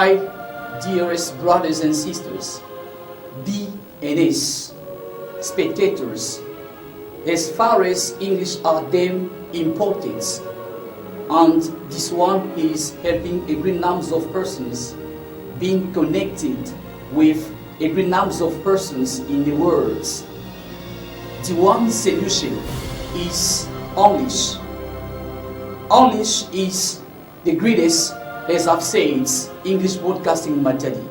I, dearest brothers and sisters, BNS, spectators, as far as English are them important, and this one is helping a great number of persons being connected with a great number of persons in the world. The one solution is English. English is the greatest, as I've said, English broadcasting material.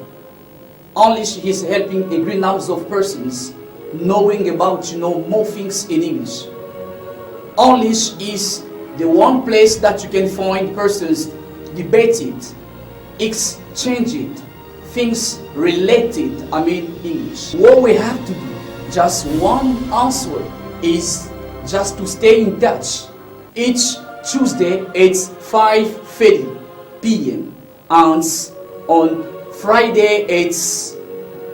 English is helping a great number of persons knowing about more things in English. English is the one place that you can find persons debated, exchanging things related, English. What we have to do, just one answer, is just to stay in touch. Each Tuesday it's 5:30 p.m. and on Friday it's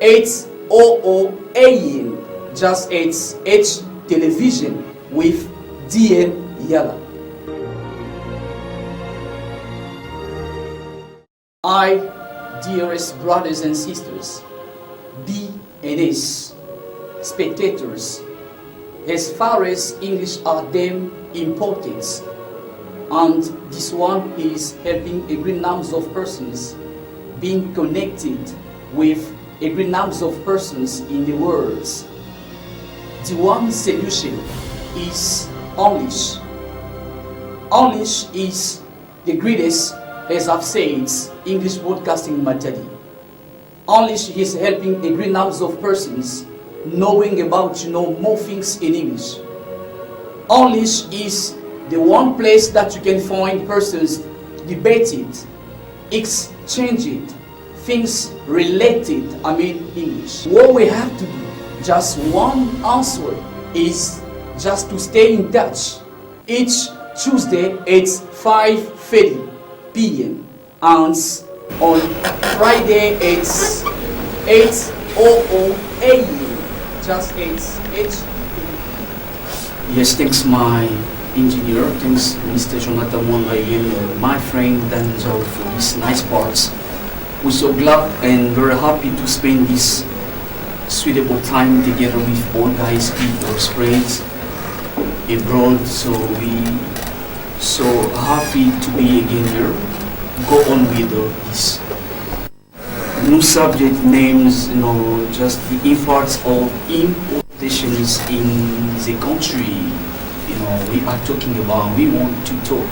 8:00 a.m. just it's H television with DN Yala. I, dearest brothers and sisters, BNS, spectators, as far as English are them important, and this one is helping a great number of persons being connected with a great number of persons in the world. The one solution is English. English is the greatest, as I've said, English broadcasting material. English is helping a great number of persons knowing about more things in English. English is the one place that you can find persons debated, exchanging things related, English. What we have to do, just one answer, is just to stay in touch. Each Tuesday it's 5:30 p.m. and on Friday it's 8:00 a.m. just it's Yes, thanks my engineer, thanks Mr. Jonathan Mwanga, my friend Danzo, for these nice parts. We're so glad and very happy to spend this suitable time together with all guys, people, friends abroad. So we so happy to be again here. Go on with this new subject names, just the imports of importations in the country. We are talking about, we want to talk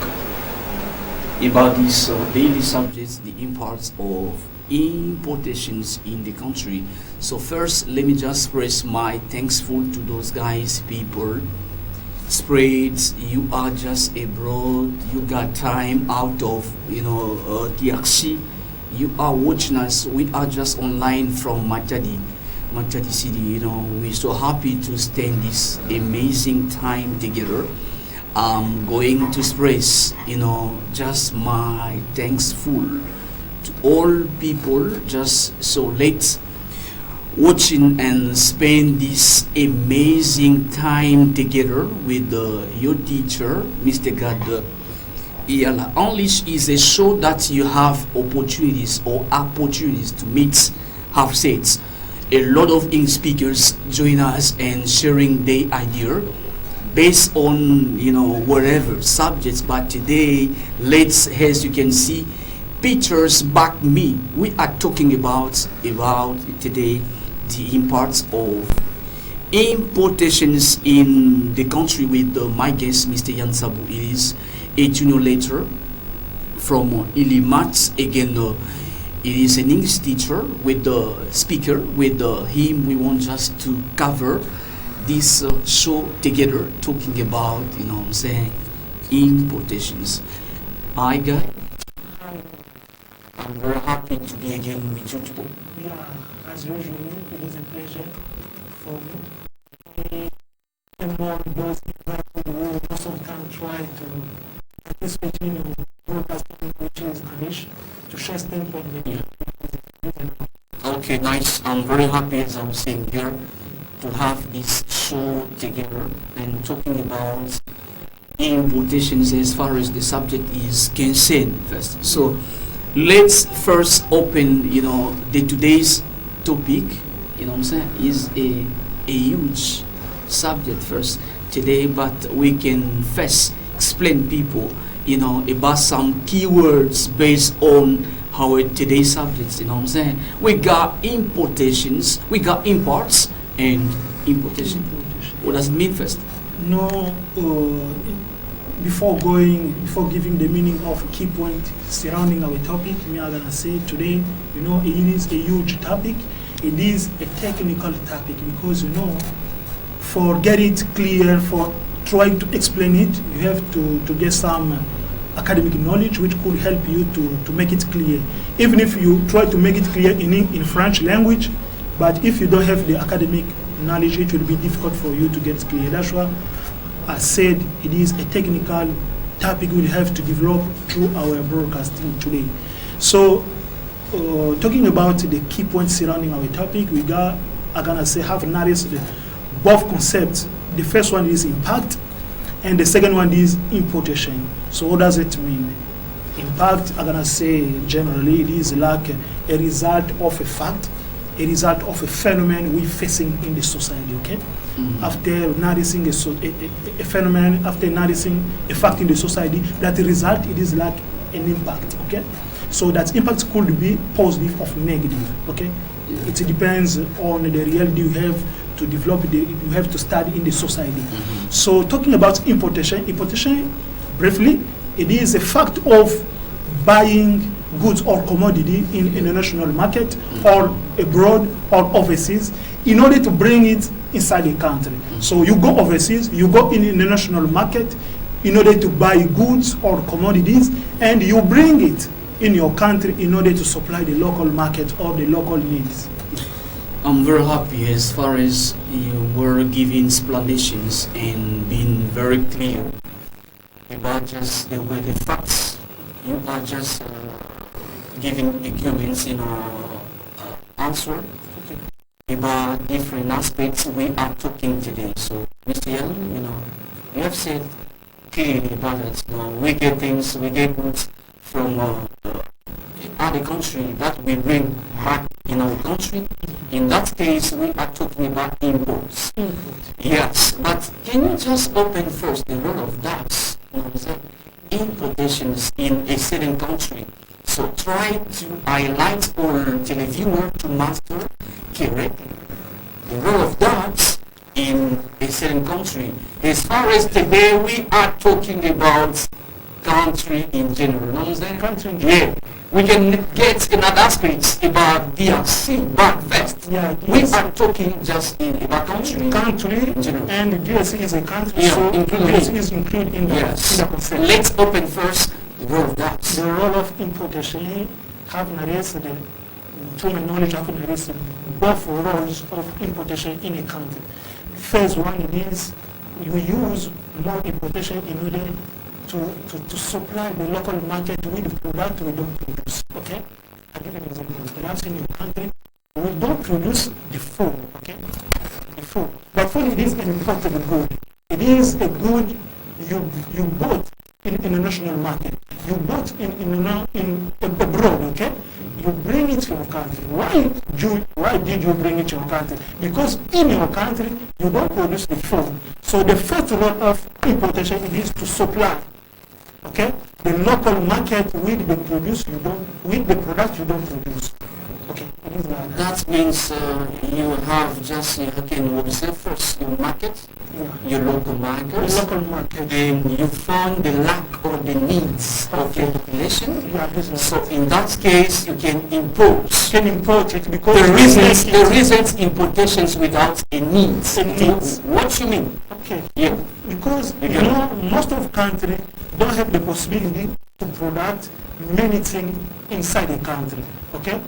about these daily subjects, the imports of importations in the country. So first, let me just express my thankful to those guys, people, spreads, you are just abroad, you got time out of, DRC, you are watching us, we are just online from Matadi City, we're so happy to spend this amazing time together. I'm going to express, just my thankful to all people just so late watching and spend this amazing time together with your teacher, Mr. Gad Iyala. English is a show that you have opportunities to meet, have said. A lot of English speakers join us and sharing their idea based on whatever subjects. But today, as you can see, pictures back me. We are talking about today the imports of importations in the country with my guest, Mr. Yan Sabu. It is a junior lecturer from Ilimat. Again, it is an English teacher with the speaker. With him, we want just to cover this show together, talking about, importations. Hi, guys. I'm very happy to be again with you today. Yeah, as usual, it is a pleasure for me. Among those people who most of the time try to participate in broadcasting, which is Anish, to share standpoint with you. Okay, nice. I'm very happy, as I'm saying here, to have this show together and talking about importations as far as the subject is concerned first. So let's first open, the today's topic, what I'm saying, is a huge subject first today, but we can first explain people, about some keywords based on our today's subjects, what I'm saying. We got importations, we got imports and importation. What does it mean first? No, before giving the meaning of a key point surrounding our topic, we are gonna say today, it is a huge topic. It is a technical topic because for get it clear, for trying to explain it, you have to get some academic knowledge which could help you to make it clear. Even if you try to make it clear in French language, but if you don't have the academic knowledge, it will be difficult for you to get it clear. That's why I said it is a technical topic we'll have to develop through our broadcasting today. So, talking about the key points surrounding our topic, have noticed both concepts. The first one is impact, and the second one is importation. So what does it mean? Impact, I'm gonna say generally, it is like a result of a fact, a result of a phenomenon we're facing in the society, okay? Mm-hmm. After noticing a phenomenon, after noticing a fact in the society, that result, it is like an impact, okay? So that impact could be positive or negative, okay? It depends on the reality you have to develop, you have to study in the society. Mm-hmm. So talking about importation, briefly, it is a fact of buying goods or commodity in the national market or abroad or overseas in order to bring it inside the country. So you go overseas, you go in the national market in order to buy goods or commodities, and you bring it in your country in order to supply the local market or the local needs. I'm very happy as far as you were giving explanations and being very clear about just the way the facts. You are just giving arguments in our answer about different aspects we are talking today. So, Mr. Yell, you have said clearly about it. We get things, we get goods from other country that we bring back in our country. In that case, we are talking about imports. Yes, but can you just open first the role of that? Importations in a certain country. So try to highlight our televiewer to master correctly the role of that in a certain country. As far as today, we are talking about country in general. Understand? Country in general. Yeah. We can get another aspect about DRC, but first, we are talking just about country in general. And DRC is a country, so DRC is included in the concept. Let's open first the role of that. The role of importation, have narrated, to my knowledge, have narrated both roles of importation in a country. First one is we use more importation in order to supply the local market with the product we don't produce. Okay? I'll give an example. Perhaps in your country, we don't produce the food. Okay? The food. But food, it is an imported good. It is a good you bought in the national market. You bought in abroad. Okay? You bring it to your country. Why did you bring it to your country? Because in your country, you don't produce the food. So the first role of importation is to supply. Okay, the local market with the product you don't produce. Okay, that means you have just you can observe first your market, your local market, and you find the lack or the needs of your population. So in that case, you can import. It because the reasons importations without a needs. What you mean? Okay. Yeah. Because most of countries don't have the possibility to produce many things inside the country. Okay?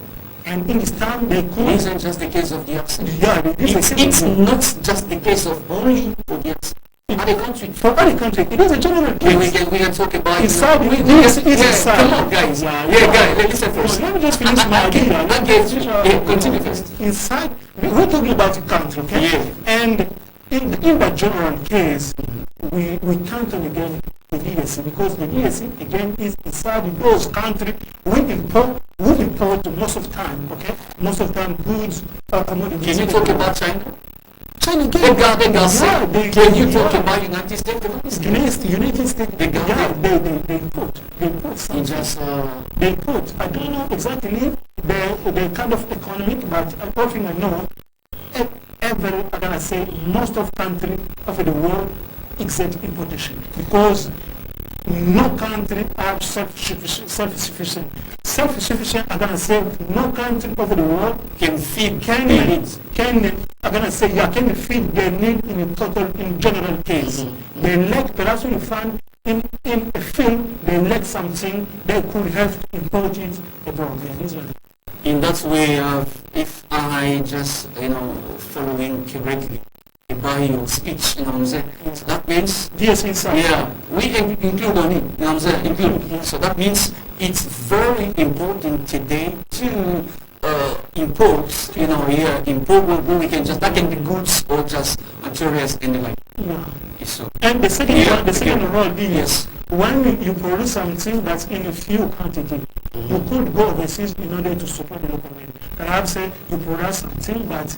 And in this time they could... It isn't just the case of the accent. Yeah, it's not just the case of only for the accent. Other countries. For other countries, it is a general case. We can talk about... Inside, inside. Come on, guys. Guys, listen first. Let me just finish my idea. Continue first. Inside, we're talking about a country, okay? Yeah. And in the general case, we count on again the DSC, because the DSC again is inside those countries we import most of the time, okay? Most of the time goods or commodities. Can you talk about China? China again. Can you talk about United States? United States, they import something. They import. I don't know exactly the kind of economic, but one thing I know, most of countries of the world except importation, because no country are self-sufficient. Self-sufficient, I'm gonna say, no country of the world can feed their needs in general case. Mm-hmm. They lack, perhaps we find in a field, they lack something, they could have to import it abroad. In that way, if I just, following correctly by your speech, so that means, yes, inside. Yeah, we include on it, So that means it's very important today to import, import when we can just, that can be goods or just materials and the like. Yeah. So, and the second role is, yes, when you produce something that's in a few quantity, you could go overseas in order to support the local need. Perhaps you produce something that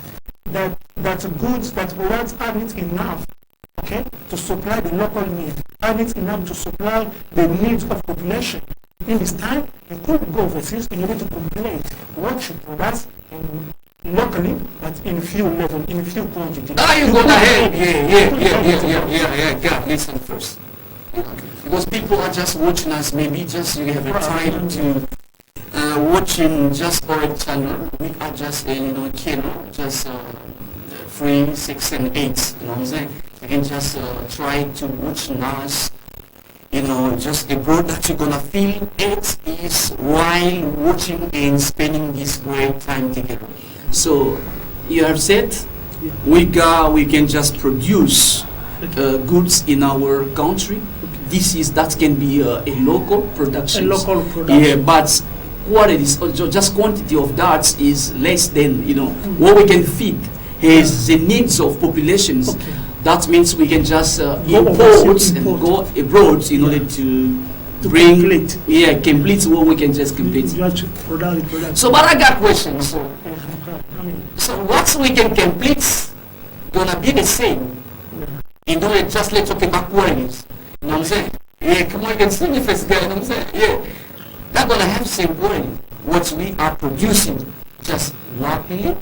goods, that products aren't enough, okay, to supply the local need, aren't enough to supply the needs of population. In this time, you could go overseas in order to complete what you produce locally, but in few level, in few quantity. You go ahead. Yeah. Listen first. Because people are just watching us, maybe just you have a time to watching just for a channel. We are just channel, just 3, 6, and 8. You know what I'm saying? You can just try to watch us. Just abroad that you're gonna feel it is while watching and spending this great time together. So you have said we can just produce goods in our country. That can be a local production. Yeah, but qualities or just quantity of that is less than what we can feed is the needs of populations. Okay. That means we can just import and go abroad in order to bring complete what we can just complete. So, but I got questions. So what we can complete gonna be the same. Just let's talk about qualities. You know what I'm saying? Yeah, come on, you can see me first guy, you know what I'm saying? Yeah. They're gonna have same quality. What we are producing just locally,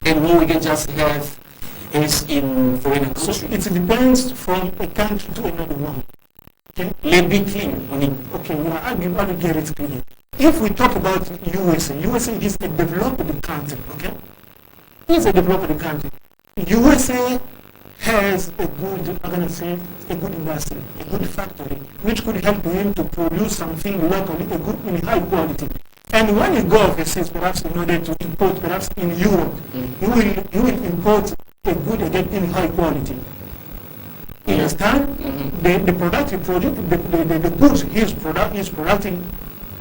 and what we can just have is in foreign country. So it depends from a country to another one. Okay? Let me be clear on it. Okay, I'll get it clear. If we talk about USA is a developed country, okay? It's a developed country. USA has a good, a good industry, a good factory, which could help him to produce something locally, in high quality. And when you go overseas, perhaps in order to import, perhaps in Europe, you will import a good again in high quality. You understand? The product you produce, the goods he's producing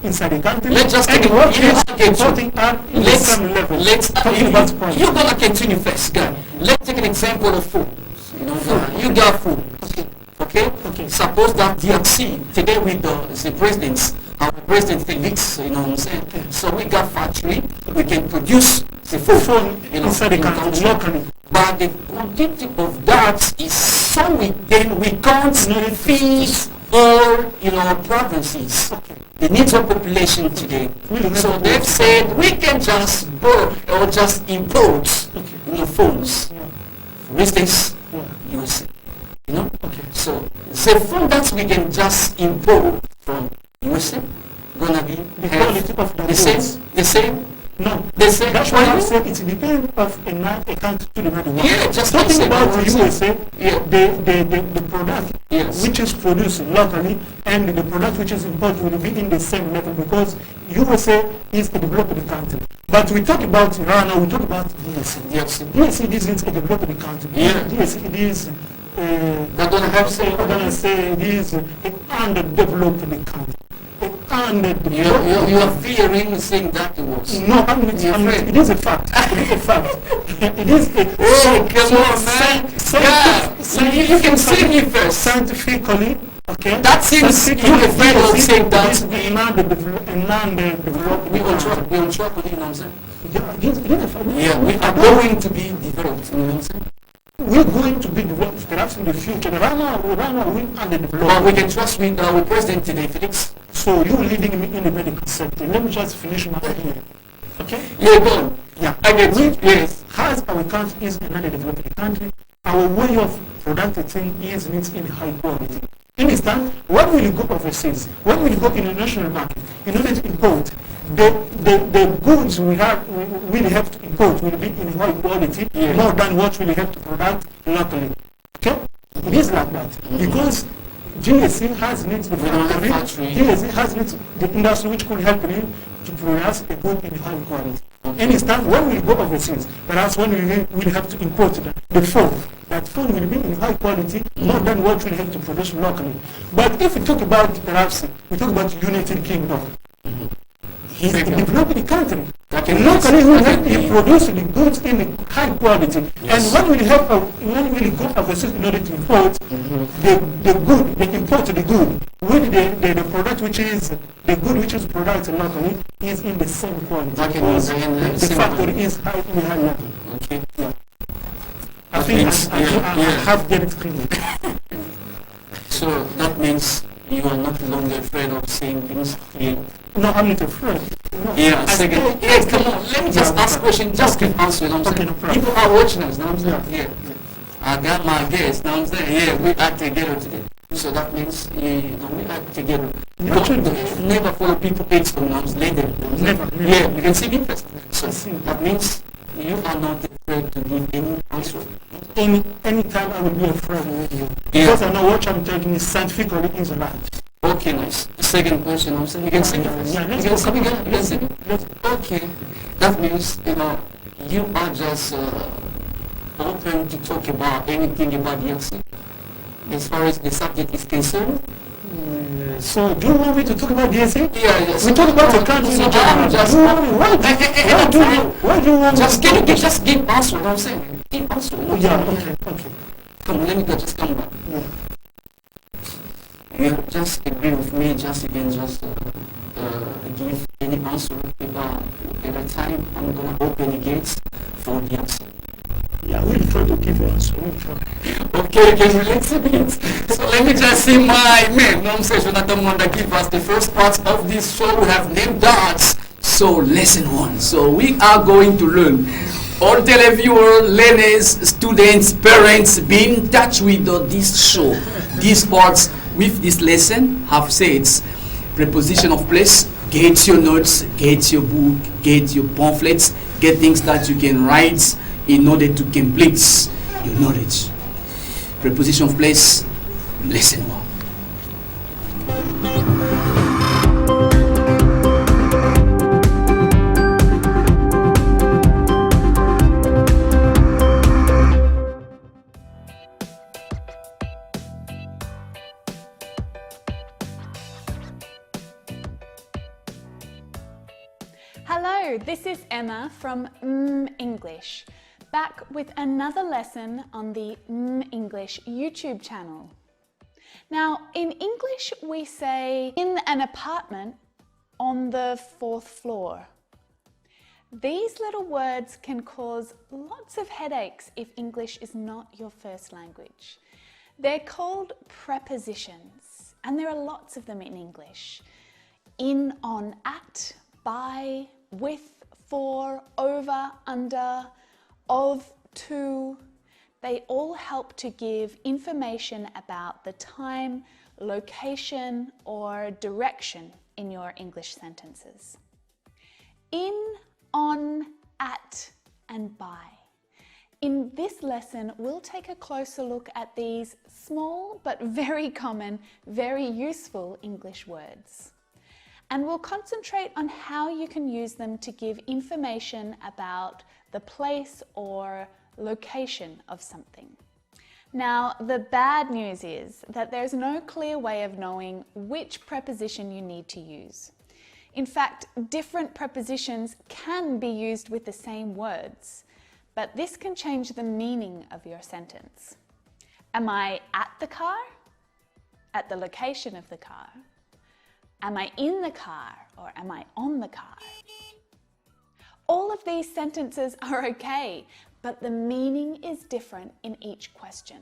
inside the country, let's just and what he's importing at the same level. You're gonna continue first, guy. Let's take an example of food. You got food. Okay? Suppose that DRC today with the presidents, our president Felix, you know what I'm saying? So we got factory, we can produce the food, inside the country locally. But the quantity of that is so we can't feed all provinces. The needs of population today. So they've said we can just buy or just import phones. For instance, USA. So the phone that we can just import from USA gonna be the quality of the same. No, the same. That's why I said it depends of a country to another one. Yeah, just talking about the USA, the product yes, which is produced locally and the product which is imported will be in the same level because USA is a developed country. But we talk about Iran, we talk about DSC. Yes. DSC isn't a developed country. Yeah. DSC it is. They're gonna have say. I'm gonna say it is an underdeveloped country. You are fearing saying that words. No, I'm not. It is a fact. It is a fact. It is a come on, man. You can see me first. Scientifically, Okay. That seems you're afraid of saying that. We on track with it, you know what I'm saying? Yeah, we are going to be developed, you know what I'm saying? We're going to be developed perhaps in the future. Right now we are the development. But we can trust with our president today, Felix. So you're leading me in the medical sector. Let me just finish my idea. Okay? Yeah, go on. Yeah. I get you. Yes. As our country is another developing country, our way of producing is needs in high quality. You understand? When will you go overseas? When will you go in the national market? In order to import, the goods we will have to import will be in high quality, more than what we have to produce locally. Okay? It is like that. Because GSC has needs the factory, GSC has needs the industry which could help you to produce a good in high quality. Understand? When we go overseas, perhaps when we will have to import the phone, that phone will be in high quality more than what we have to produce locally. But if we talk about perhaps we talk about United Kingdom, it's a developing country. Locally we have to produce the goods in high quality. Yes. And when we go overseas in order to import the good, they import the good with the product which is the good which is produced locally is in the same quality. Because the factory is in high level. Okay. Yeah. I think I have get it clear. So that means you are not longer afraid of saying things here. No, I'm not afraid. No. Yeah, second. Yes, come on. Let me just ask a question. Just give answer. You know what I'm saying? Okay, no People are watching us. You know what I'm saying? Yeah. I got my guest. You know what I'm saying? Yeah, we are together today. So that means we are together. Never follow people age commands later. Never. Yeah, you can see me first. So that means you are not afraid to give any answer. Any time I will be afraid with you. Because I know what I'm taking is scientifically is right. Okay, nice. Second question, I'm saying you can sing it. Yeah, you can sing again. You can sing it. Okay, that means you are just open to talk about anything about DRC as far as the subject is concerned. So do you want me to talk about DSA? Yeah, yes. We talk about the country. So Why do you want just give answer, what I'm saying. Give answer. Yeah, okay. Come on, let me go, just come back. Yeah. You just agree with me, just again, just give any answer about at a time I'm going to open the gates for the answer. Yeah, we'll try to give answer. Okay, can relax a bit. So let me just see my man, Jonathan Wanda, give us the first part of this show. We have named darts. So lesson 1. So we are going to learn. All televiewers, learners, students, parents, be in touch with this show. These parts with this lesson have said preposition of place, get your notes, get your book, get your pamphlets, get things that you can write in order to complete your knowledge. Preposition of place, lesson 1. Hello, this is Emma from English, back with another lesson on the English YouTube channel. Now, in English we say in an apartment on the 4th floor. These little words can cause lots of headaches if English is not your first language. They're called prepositions, and there are lots of them in English. In, on, at, by, with, for, over, under, of, to. They all help to give information about the time, location, or direction in your English sentences. In, on, at, and by. In this lesson, we'll take a closer look at these small but very common, very useful English words. And we'll concentrate on how you can use them to give information about the place or location of something. Now, the bad news is that there's no clear way of knowing which preposition you need to use. In fact, different prepositions can be used with the same words, but this can change the meaning of your sentence. Am I at the car? at the location of the car? Am I in the car or am I on the car? All of these sentences are okay, but the meaning is different in each question.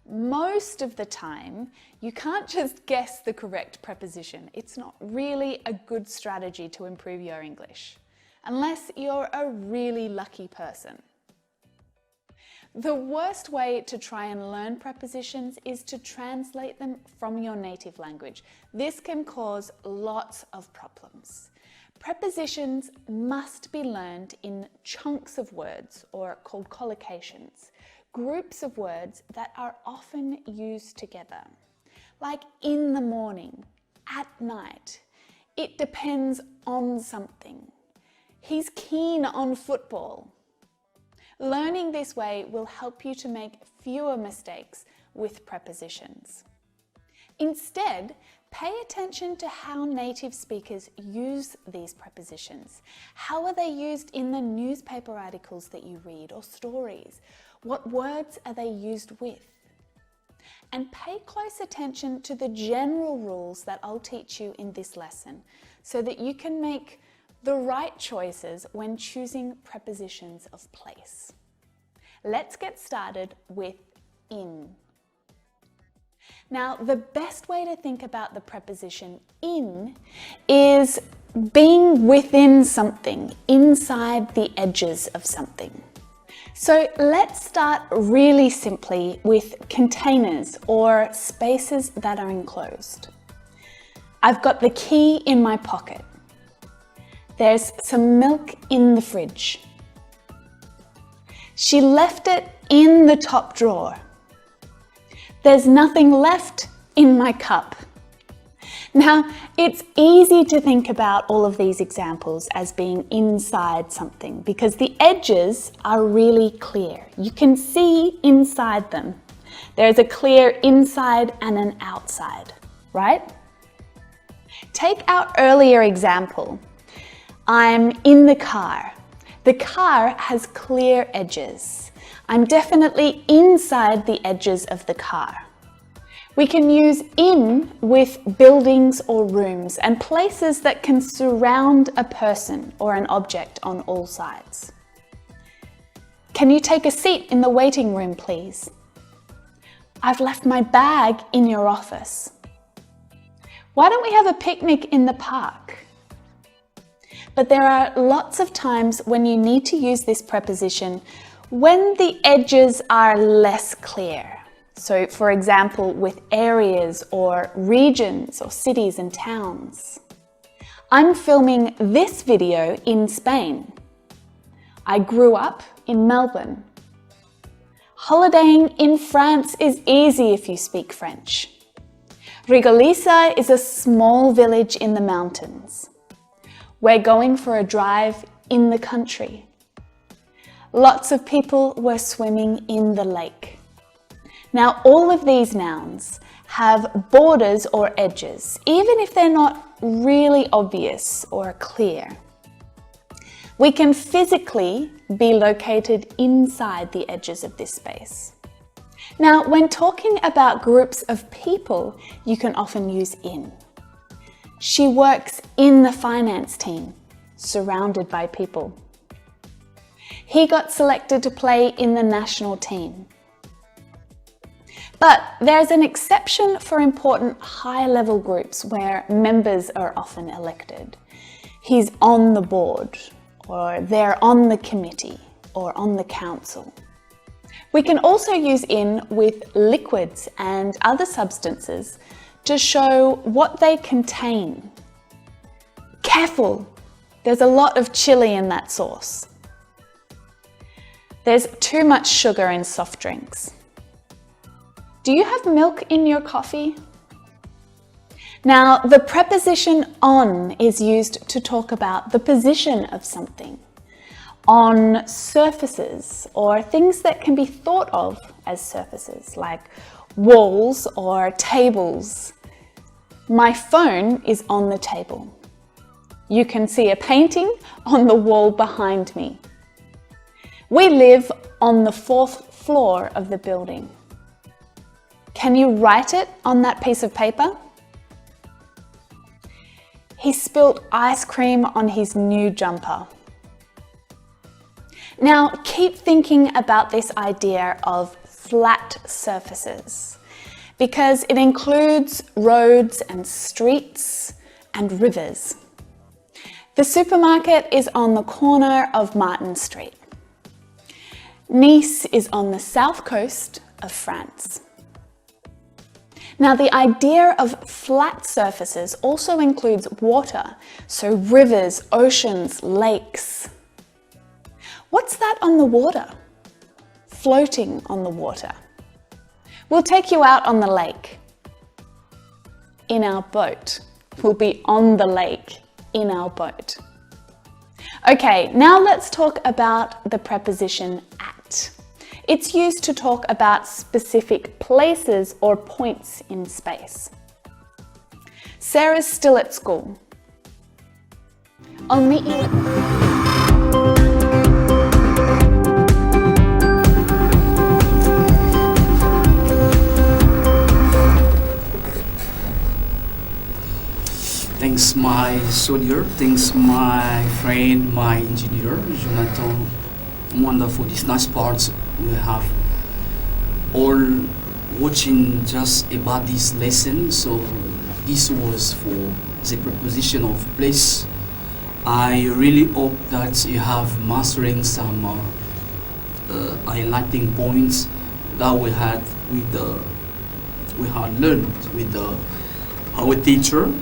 Most of the time, you can't just guess the correct preposition. It's not really a good strategy to improve your English, unless you're a really lucky person. The worst way to try and learn prepositions is to translate them from your native language. This can cause lots of problems. Prepositions must be learned in chunks of words, or called collocations, groups of words that are often used together, like in the morning, at night. It depends on something. He's keen on football. Learning this way will help you to make fewer mistakes with prepositions. Instead, pay attention to how native speakers use these prepositions. How are they used in the newspaper articles that you read or stories? What words are they used with? And pay close attention to the general rules that I'll teach you in this lesson so that you can make the right choices when choosing prepositions of place. Let's get started with in. Now, the best way to think about the preposition in is being within something, inside the edges of something. So let's start really simply with containers or spaces that are enclosed. I've got the key in my pocket. There's some milk in the fridge. She left it in the top drawer. There's nothing left in my cup. Now, it's easy to think about all of these examples as being inside something because the edges are really clear. You can see inside them. There's a clear inside and an outside, right? Take our earlier example. I'm in the car. The car has clear edges. I'm definitely inside the edges of the car. We can use in with buildings or rooms and places that can surround a person or an object on all sides. Can you take a seat in the waiting room, please? I've left my bag in your office. Why don't we have a picnic in the park? But there are lots of times when you need to use this preposition when the edges are less clear. So, for example, with areas or regions or cities and towns. I'm filming this video in Spain. I grew up in Melbourne. Holidaying in France is easy if you speak French. Rigolisa is a small village in the mountains. We're going for a drive in the country. Lots of people were swimming in the lake. Now, all of these nouns have borders or edges, even if they're not really obvious or clear. We can physically be located inside the edges of this space. Now, when talking about groups of people, you can often use in. She works in the finance team, surrounded by people. He got selected to play in the national team. But there's an exception for important high-level groups where members are often elected. He's on the board, or they're on the committee, or on the council. We can also use in with liquids and other substances to show what they contain. Careful, there's a lot of chili in that sauce. There's too much sugar in soft drinks. Do you have milk in your coffee? Now, the preposition on is used to talk about the position of something, on surfaces or things that can be thought of as surfaces, like walls or tables. My phone is on the table. You can see a painting on the wall behind me. We live on the 4th floor of the building. Can you write it on that piece of paper? He spilt ice cream on his new jumper. Now keep thinking about this idea of flat surfaces because it includes roads and streets and rivers. The supermarket is on the corner of Martin Street. Nice is on the south coast of France. Now, the idea of flat surfaces also includes water, so rivers, oceans, lakes. What's that on the water? Floating on the water. We'll take you out on the lake. In our boat. We'll be on the lake in our boat. Okay, now let's talk about the preposition at. It's used to talk about specific places or points in space. Sarah's still at school. I'll meet you at... Thanks my soldier, thanks my friend, my engineer, Jonathan. Wonderful, these nice parts we have all watching just about this lesson. So this was for the preposition of place. I really hope that you have mastering some highlighting points that we had learned with our teacher.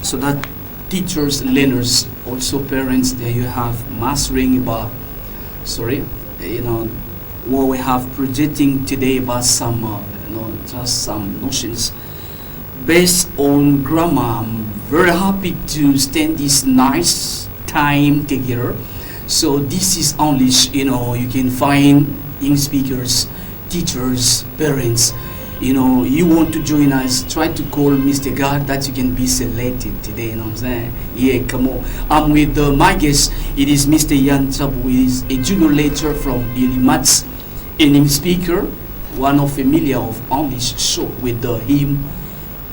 So that teachers, learners, also parents, there you have mastering about, what we have projecting today about some, just some notions based on grammar. I'm very happy to spend this nice time together. So this is only, you can find young speakers, teachers, parents. You want to join us, try to call Mr. God that you can be selected today, you know what I'm saying? Yeah, come on. I'm with my guest, it is Mr. Yan Chabu, who is a junior lecturer from Billy Mats, English speaker, one of familiar of English show with him.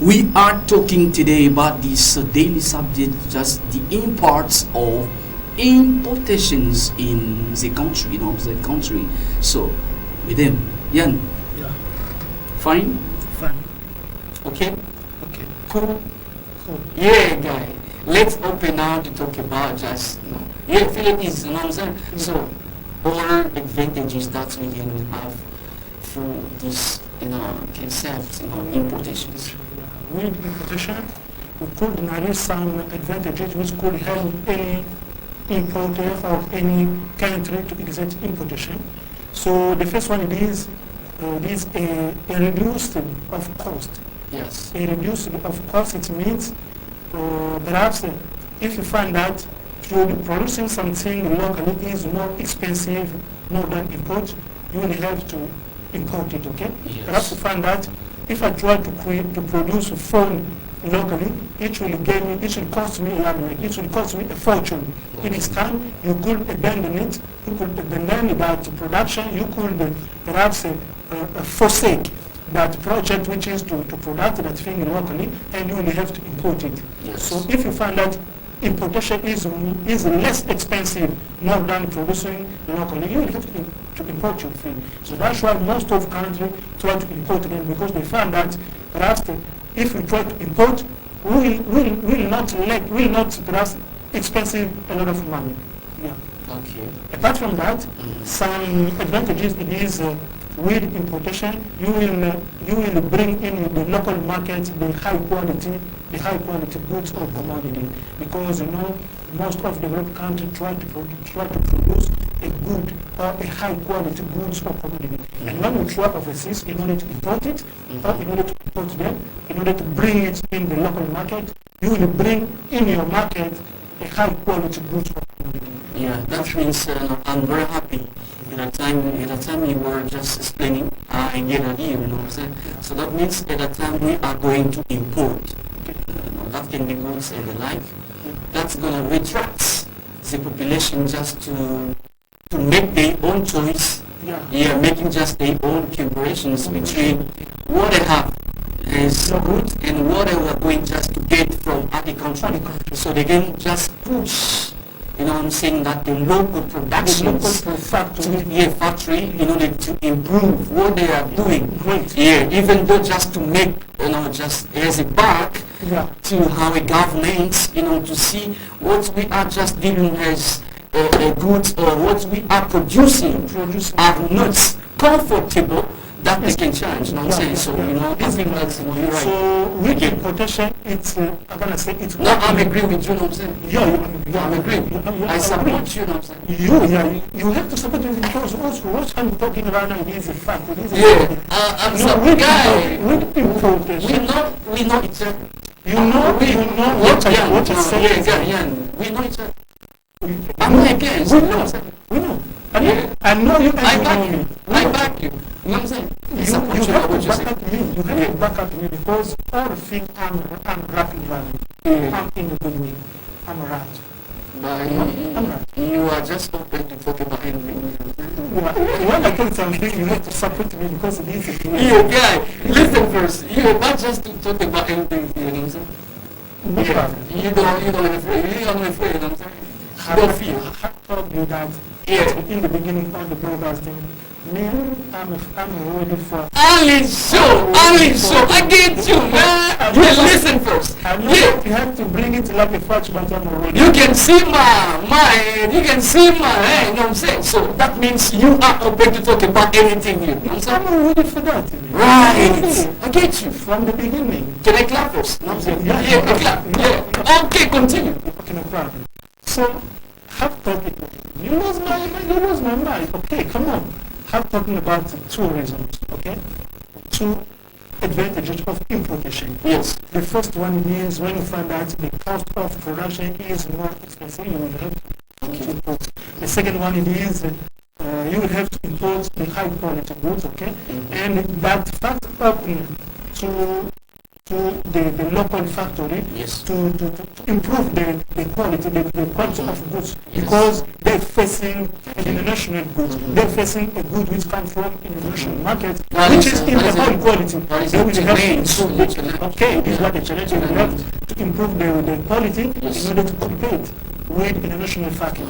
We are talking today about this daily subject, just the imports of importations in the country, the country. So, with him, Yan. Fine? Fine. Okay? Okay. Cool? Cool. Yeah, guy. Let's open now to talk about just, yeah, feel it is, you know what I'm saying? So, all advantages that we can have through this, concept, importations. With importation, we could narrate some advantages which could help any importer of any country to exert importation. So the first one is a reduced of cost. Yes. A reduced of cost, it means perhaps if you find that producing something locally is more expensive more than import, you will have to import it, okay? Yes. Perhaps you find that if I try to produce a phone locally, it will cost me a fortune. Okay. In its time, you could abandon it, you could abandon that production, you could perhaps forsake that project which is to produce that thing locally, and you will have to import it. Yes. So if you find that importation is less expensive more than producing locally, you will have to import your thing. So that's why most of countries try to import them, because they find that perhaps if we try to import, will not perhaps expensive a lot of money. Yeah. Okay. Apart from that, some advantages it is with importation, you will bring in the local market the high quality goods or commodity, because most of developed countries try to produce a good or a high quality goods or commodity. And when we try overseas in order to import it, or in order to import them, in order to bring it in the local market, you will bring in your market a high quality goods or commodity. Yeah, that means I'm very happy. At the time you were just explaining, I get an idea, you know what I'm saying? So that means at the time we are going to import. That can be goods and the like. That's going to retract the population just to make their own choice. Yeah, making just their own comparisons between what they have is good and what they were going just to get from other countries. So they can just push, you know what I'm saying, that the local productions, factory, in order to improve what they are doing. Great. Yeah, even though just to make, you know, just as a back to our government, you know, to see what we are just dealing as goods or what we are producing are not comfortable that they can change, you know what I'm saying? So, you know, I think that's, you know, you're right. So, with importation, it's, I'm going to say it's... No, I'm agreeing with you, you know what I'm saying? Yeah, I'm agreeing. I support you, you know what I'm saying? You have to support me because also what I'm talking about now is a fact. It is a I'm some guy. With importation... We know each other. You know what I said. Yeah, we know each other. I'm not against. We know. I know you and you know me. I back you. You know what I'm saying? You have to back up me. You have to back up me because all the things I'm rapping value. I'm in the good way. I'm right. I'm right. You are just open to talk about anything. When I tell something, you have to support me because it is a thing. You guy, listen first. You're not just to talk about anything. You know what I'm saying? No problem. You don't afraid. You don't afraid. You know what I'm saying? Don't fear. I told you that in the beginning of the broadcasting. Me, I'm ready for... Only so. I get you, man. You listen first. You have to bring it like a fact, but I'm ready. You can see my mind. You can see my hand. You know what I'm saying? So that means you are open to talk about anything. You know what I'm saying? I'm ready for that. Right. I get you. From the beginning. Can I clap first? You know what I'm saying? Yeah, clap. Yeah. Okay, continue. Okay, no problem. So, have talking. You lose my mind. Okay, come on. I'm talking about two reasons, okay? Two advantages of importation. Yes. The first one is when you find out the cost of production is more expensive, you will have to import. The second one is you will have to import the high quality goods, okay? And that fact up to the local factory to improve the quality of goods because they're facing international goods. They're facing a good which comes from international market, which is in the high quality. They will have to improve it. Okay, this is what the challenge is. We have to improve the quality in order to compete with international factory.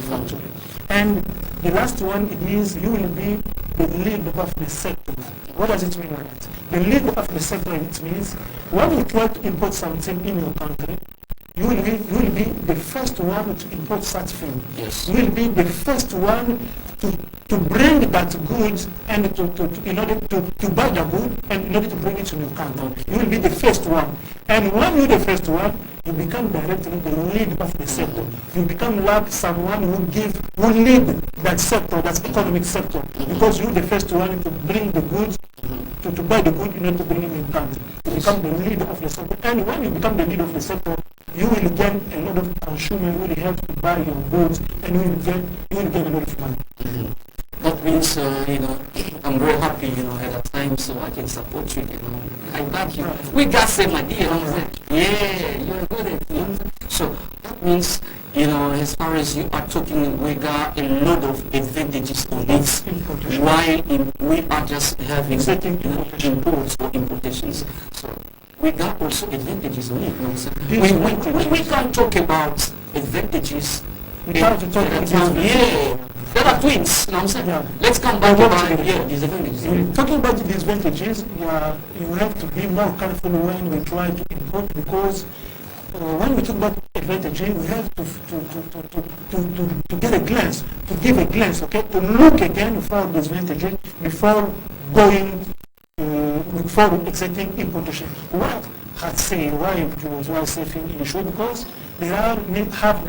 And the last one is you will be the lead of the sector. What does it mean by that? The lead of the sector, it means when you try to import something in your country, you will be the first one to import such thing. Yes. You will be the first one to bring that goods and in order to buy the good and in order to bring it to your country. You will be the first one. And when you're the first one, you become directly the lead of the sector. You become like someone who lead that sector, that economic sector, because you're the first one to bring the goods, to buy the goods in order to bring it in your country. You become the leader of the sector. And when you become the leader of the sector, you will get a lot of consumers who will help to buy your goods, and you will get a lot of money. That means, I'm very happy, at that time, so I can support you, I back you. We got same idea, you know what I'm saying? Yeah, you're good at it, So that means, as far as you are talking, we got a lot of advantages on this, while we are just having imports or importations. So we got also advantages on it, you know what I'm saying? We can't talk about advantages. There are twins, you know what I'm saying? Yeah. Let's come back to disadvantages. Talking about the disadvantages, you have to be more careful when we try to import because when we talk about advantages, we have to get a glance, to give a glance, okay? To look again for disadvantages before accepting importation. What I say, why say thing in short? Because there have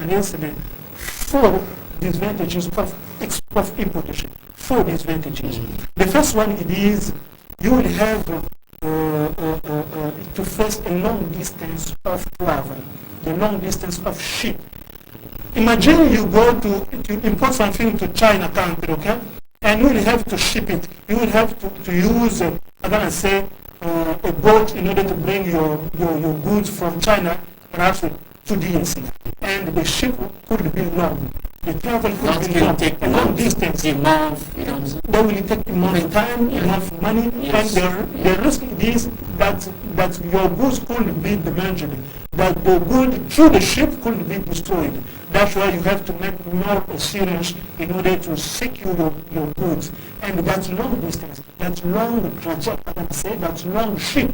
listed 4 disadvantages of importation. 4 disadvantages. The first one is you will have to face a long distance of travel, the long distance of ship. Imagine you go to import something to China country, okay? And you will have to ship it. You will have to use, a boat in order to bring your goods from China, perhaps to DNC. And the ship could be long. The travel could That be can take a long distance. a month, you know. They will take enough time, enough money, Yes. and the risk is that your goods could be damaged, that the good through the ship could be destroyed. That's why you have to make more serious in order to secure your goods. And that's long distance, that's long trajectory, I can say, that's long ship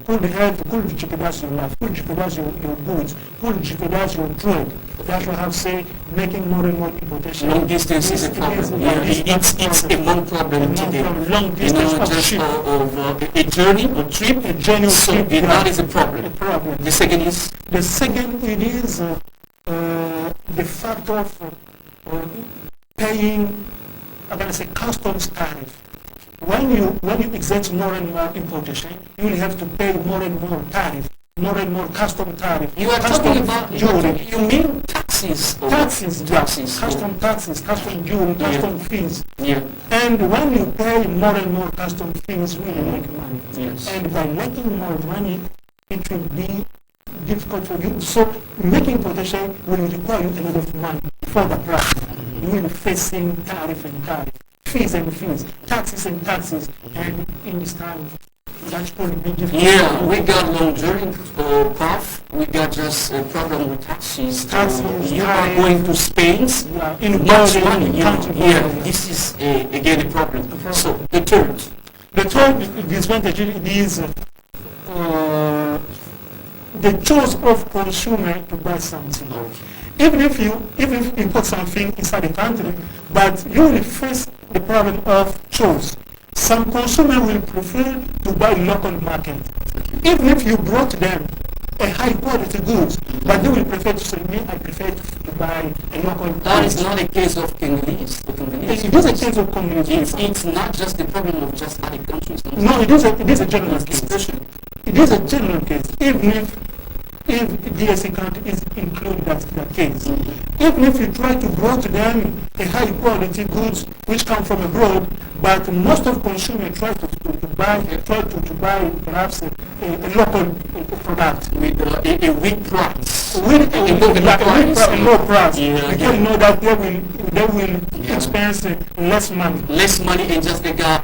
could jeopardize your life, could jeopardize your goods, could jeopardize your trade. That's why I have said making more and more importation. Long distance is a problem. It's a long problem today. Long distance of just ship. A journey or trip. A journey or So trip, that is a problem. A problem. The second is The second, it is the fact of paying, I'm going to say, customs tariff. When you exempt more and more importation, you will have to pay more and more tariff, more and more custom tariff. you are talking about. You mean taxes? Taxes, Taxes. custom taxes, custom duty, custom fees. Yeah. And when you pay more and more custom fees, you will make money. Yes. And by making more money, it will be difficult for you. So making importation will require you a lot of money for the price. You will be facing tariff and tariff, fees and fees, taxes and taxes, and in this time, that's going to be difficult. Yeah, we got long journey path. We got just a problem with taxes. Taxes, You are tariff. going to Spain. Yeah, in Much border, money. in You know. country Yeah, border. this is again a problem. So the third. The third disadvantage is the choice of consumer to buy something. Even if you import something inside the country, but you will face the problem of choice. Some consumer will prefer to buy local market. Even if you brought them a high quality goods, but they will prefer to say, me, I prefer to buy a local. That is not a case of Congolese. It is a case of community. It's not just the problem of just other countries. No, it is a general case. Especially. It is a general case, even if DSC country is included as the case. Even if you try to bring to them a high quality goods which come from abroad, but most of consumers try to buy perhaps a local product With a weak price. with a low price. Yeah, Because yeah. you know that they will expense less money. Less money and just take a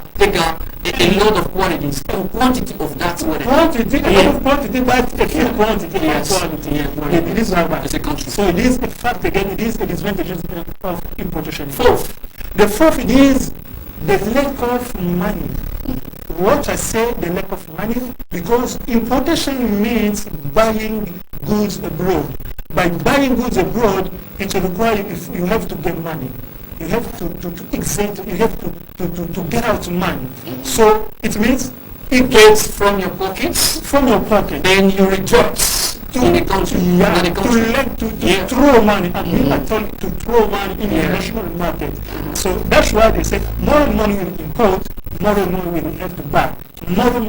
lot of quantities. A quantity of that what Quantity, a lot of quantity, but a few quantity, Yes. quality. Yeah, quality. It is like that. It's a country. So it is a fact again, it is a disadvantage of importation. Fourth. The fourth is the lack of money. What I say, the lack of money, because importation means buying goods abroad. By buying goods abroad, it requires you have to get money. You have to exert, you have to get out money. So it means It gets from your pockets, from your pocket. then you reject in the country. Yeah, in the country. to throw money. I mean, I told you to throw money in the national market. So that's why they say more and more we import, more and more we have to buy. More and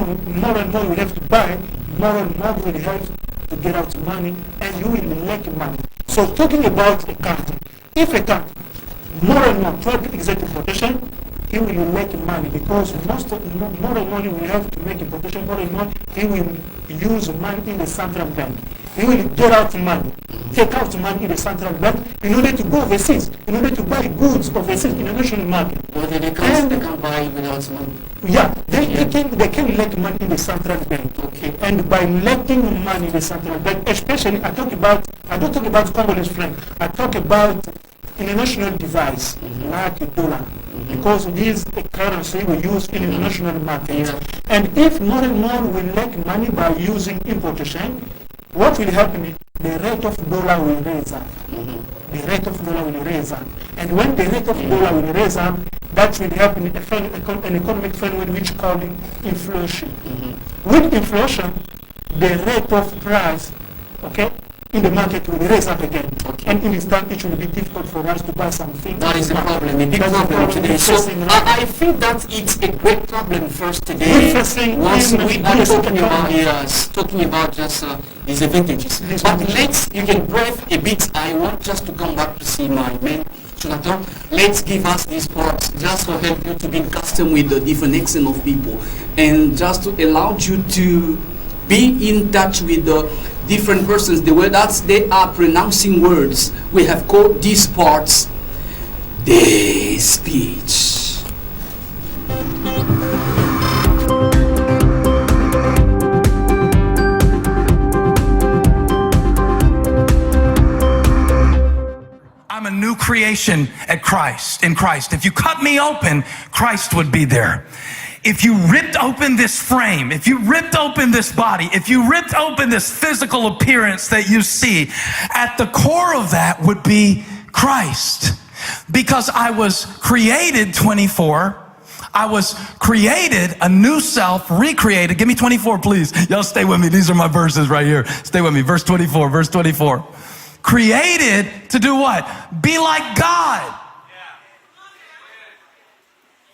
more we have to buy, more and more we have to get out money, and you will make money. So talking about a country, if a country more and more try to exert importation, he will make money because more and more he will have to make importation, more and more he will use money in the central bank. He will get out money, take out money in the central bank in order to go overseas, in order to buy goods overseas in the national market. But they can't buy without money. Yeah, they can make money in the central bank. Okay. And by letting money in the central bank, especially I don't talk about Congolese franc, I talk about international device like a dollar. Because it is a currency we use in the national market. Yeah. And if more and more we make money by using importation, what will happen? The rate of dollar will raise up. The rate of dollar will raise up. And when the rate of dollar will raise up, that will happen an economic phenomenon which called inflation. With inflation, the rate of price, in the market will raise up again. And in this time, it will be difficult for us to buy something. That is the problem, a big That's the problem problem today. we're So facing right now. I think that it's a great problem first today. We're facing Once in we the are biggest talking about economy. talking about just disadvantages. But you can breathe a bit. I want just to come back to see my man, Jonathan. Let's give us this part just to help you to be Custom with the different accent of people, and just to allow you to be in touch with the different persons, the way that they are pronouncing words, we have called these parts the speech. I'm a new creation in Christ. If you cut me open, Christ would be there. If you ripped open this frame, if you ripped open this body, if you ripped open this physical appearance that you see, at the core of that would be Christ. Because I was created 24. I was created, a new self, recreated. Give me 24, please. Y'all stay with me. These are my verses right here. Stay with me. Verse 24, verse 24. Created to do what? Be like God.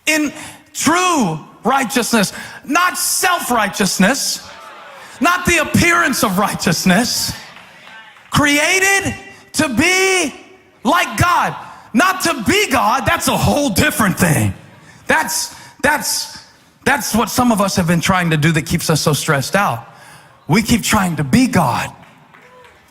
In true righteousness, not self-righteousness, not the appearance of righteousness. Created to be like God. Not to be God, that's a whole different thing. That's what some of us have been trying to do that keeps us so stressed out. We keep trying to be God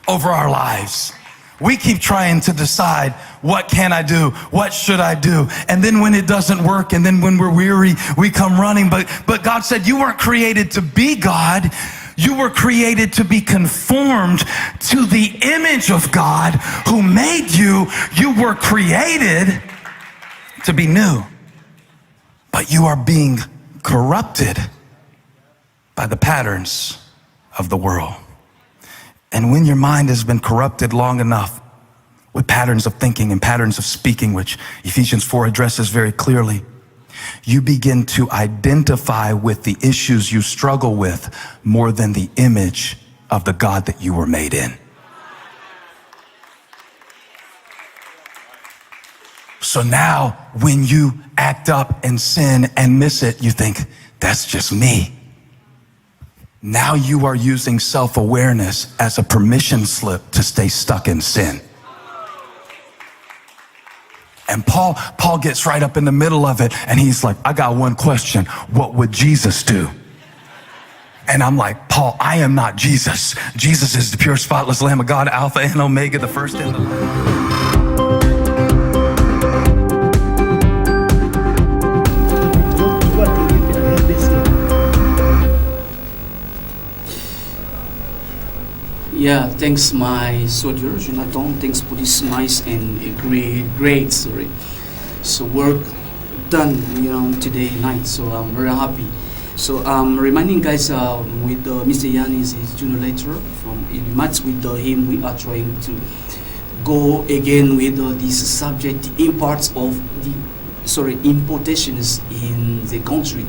over our lives. We keep trying to decide, what can I do? What should I do? And then when it doesn't work, and then when we're weary, we come running. But God said, you weren't created to be God. You were created to be conformed to the image of God who made you. You were created to be new. But you are being corrupted by the patterns of the world. And when your mind has been corrupted long enough with patterns of thinking and patterns of speaking, which Ephesians 4 addresses very clearly, you begin to identify with the issues you struggle with more than the image of the God that you were made in. So now when you act up and sin and miss it, you think, that's just me. Now you are using self-awareness as a permission slip to stay stuck in sin. And Paul gets right up in the middle of it, and he's like, I got one question. What would Jesus do? And I'm like, Paul, I am not Jesus. Jesus is the pure, spotless Lamb of God, Alpha and Omega, the first and the last. Yeah, thanks my soldier, Jonathan. Thanks for this nice and great So work done, today night. So I'm very happy. So I'm reminding guys with Mr. Yan is his junior lecturer. From match with him, we are trying to go again with this subject, imports of importations in the country,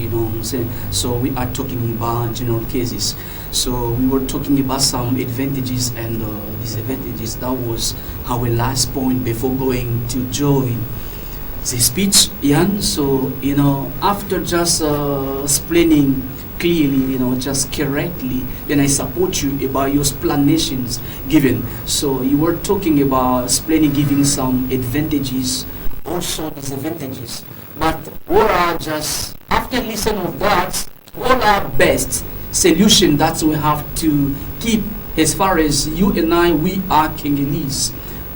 you know what I'm saying? So we are talking about general cases. So we were talking about some advantages and disadvantages. That was our last point before going to join the speech, Ian. So, after just explaining clearly, just correctly, then I support you about your explanations given. So you were talking about explaining, giving some advantages, also disadvantages. But what are just, after listening of that, what are best solution that we have to keep as far as you and I, we are Congolese,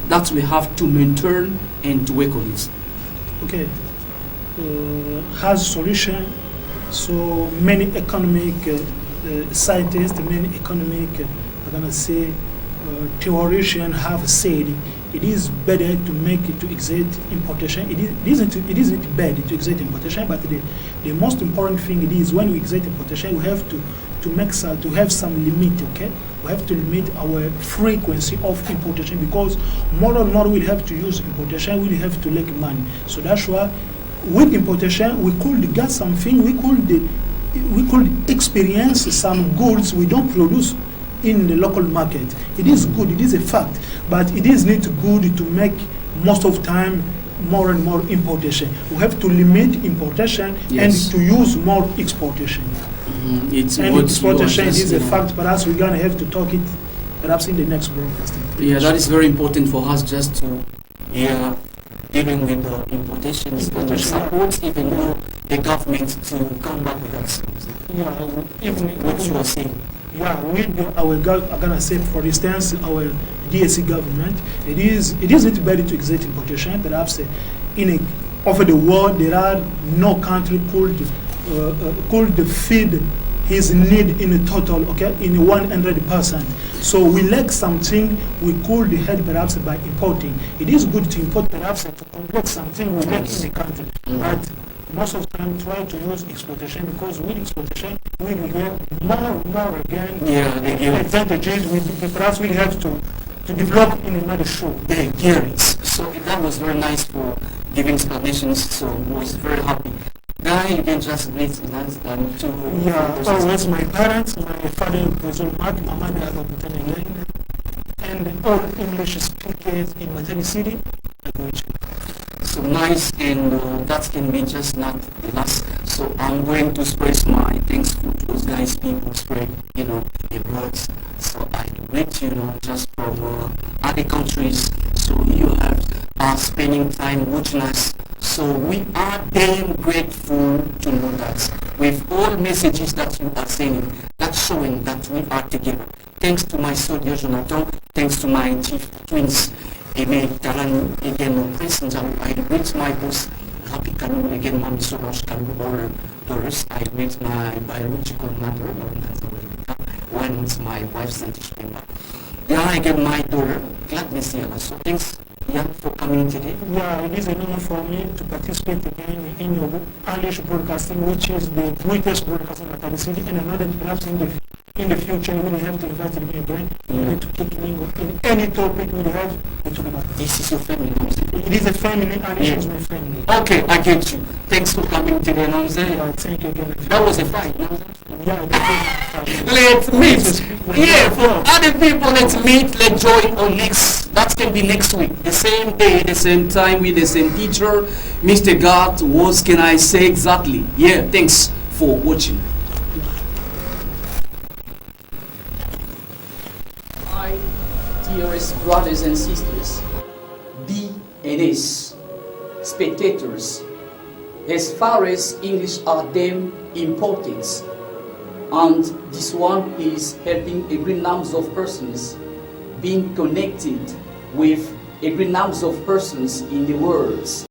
that we have to maintain and to work on it? Okay. Has solution. So many economic scientists, many economic, theoreticians have said it is better to make it to exit importation. It isn't bad to exit importation, but the most important thing it is when we exit importation, we have to have some limit. Okay, we have to limit our frequency of importation, because more and more we have to use importation. We have to make money. So that's why with importation we could get something. We could experience some goods we don't produce in the local market. It is good, it is a fact, but it is not good to make most of time more and more importation. We have to limit importation, yes, and to use more exportation. Mm-hmm. Exportation is a fact, but as we're gonna have to talk it perhaps in the next broadcast. Yeah, that is very important for us just to dealing with the importations and support even though the government to come back with that. Even what you are saying. Yeah, with our I'm gonna say, for instance, our DSC government, it is little better to exert importation. Perhaps over the world there are no country could feed his need in a total, okay, in 100%. So we lack something we could help perhaps by importing. It is good to import perhaps to complete something we lack in the country, but most of the time try to use exploitation, because with exploitation we will get more again advantages. Perhaps we have to develop in another show. The gears. So that was very nice for giving explanations. So I was very happy. Guy, you can just greet us to. Yeah, always my parents, my father in Brazil, Mark, my mother and all English speakers in Matani City. So nice, and that can be just not the last. So I'm going to express my thanks to those guys, people spread, abroad. So I greet, just from other countries. So you are spending time watching us. So we are damn grateful to know that with all messages that you are sending, that's showing that we are together. Thanks to my son, Jonathan. Thanks to my chief twins. Amen. Taran again, Prince I greet my boss, Happy Kanu, again, Mami Soros Kanu, all Doris. I greet my biological mother, one is my wife's scientific member. Yeah, again, my daughter, gladness here. So thanks, for coming today. Yeah, it is an honor for me to participate again in your English broadcasting, which is the greatest broadcasting at the city, and another perhaps in the future, we will have to invite me again to keep me in any topic we have to talk about. This is your family. It is a family, and it is my family. Okay, I get you. Thanks for coming today, Yeah, thank you again. That was a fight, Yeah, let's meet. Yeah, for other people, let's meet, let's join on next. That can be next week. The same day, the same time, with the same teacher. Mr. God, what can I say exactly? Yeah, thanks for watching. My dearest brothers and sisters, BNS spectators, as far as English are damn important, and this one is helping a great number of persons being connected with a great number of persons in the world.